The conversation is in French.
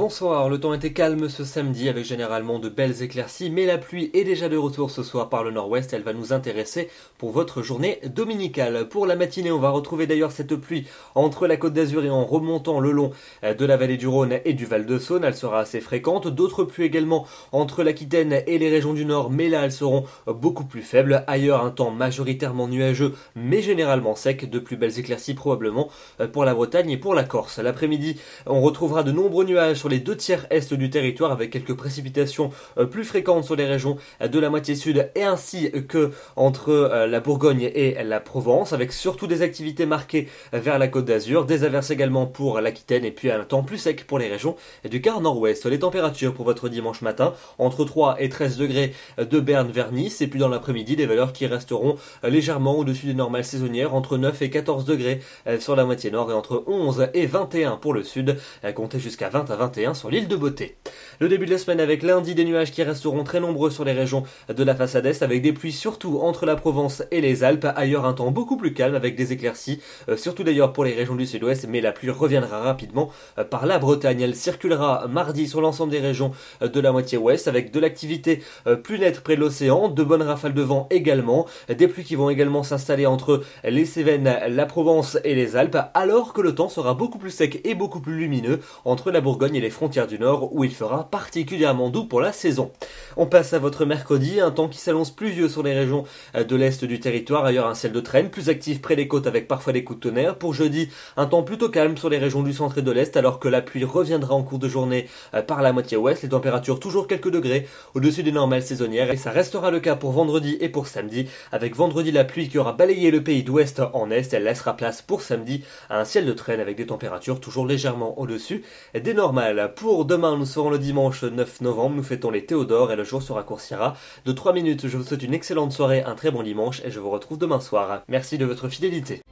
Bonsoir, le temps était calme ce samedi avec généralement de belles éclaircies, mais la pluie est déjà de retour ce soir par le nord-ouest, elle va nous intéresser pour votre journée dominicale. Pour la matinée, on va retrouver d'ailleurs cette pluie entre la Côte d'Azur et en remontant le long de la vallée du Rhône et du Val-de-Saône, elle sera assez fréquente. D'autres pluies également entre l'Aquitaine et les régions du nord, mais là elles seront beaucoup plus faibles. Ailleurs, un temps majoritairement nuageux, mais généralement sec, de plus belles éclaircies probablement pour la Bretagne et pour la Corse. L'après-midi, on retrouvera de nombreux nuages sur les 2 tiers est du territoire avec quelques précipitations plus fréquentes sur les régions de la moitié sud et ainsi que entre la Bourgogne et la Provence, avec surtout des activités marquées vers la Côte d'Azur, des averses également pour l'Aquitaine et puis un temps plus sec pour les régions du quart nord-ouest. Les températures pour votre dimanche matin, entre 3 et 13 degrés de Berne vers Nice, et puis dans l'après-midi des valeurs qui resteront légèrement au-dessus des normales saisonnières, entre 9 et 14 degrés sur la moitié nord et entre 11 et 21 pour le sud, comptez jusqu'à 20 à 21 sur l'île de Beauté. Le début de la semaine avec lundi des nuages qui resteront très nombreux sur les régions de la façade est avec des pluies surtout entre la Provence et les Alpes. Ailleurs un temps beaucoup plus calme avec des éclaircies, surtout d'ailleurs pour les régions du sud-ouest, mais la pluie reviendra rapidement par la Bretagne. Elle circulera mardi sur l'ensemble des régions de la moitié ouest avec de l'activité plus nette près de l'océan, de bonnes rafales de vent également, des pluies qui vont également s'installer entre les Cévennes, la Provence et les Alpes, alors que le temps sera beaucoup plus sec et beaucoup plus lumineux entre la Bourgogne et les frontières du nord où il fera particulièrement doux pour la saison. On passe à votre mercredi, un temps qui s'annonce pluvieux sur les régions de l'est du territoire, ailleurs un ciel de traîne, plus actif près des côtes avec parfois des coups de tonnerre. Pour jeudi, un temps plutôt calme sur les régions du centre et de l'est alors que la pluie reviendra en cours de journée par la moitié ouest, les températures toujours quelques degrés au-dessus des normales saisonnières et ça restera le cas pour vendredi et pour samedi, avec vendredi la pluie qui aura balayé le pays d'ouest en est, elle laissera place pour samedi à un ciel de traîne avec des températures toujours légèrement au-dessus des normales. Pour demain, nous serons le dimanche 9 novembre, nous fêtons les Théodores et le jour se raccourcira de 3 minutes. Je vous souhaite une excellente soirée, un très bon dimanche et je vous retrouve demain soir. Merci de votre fidélité.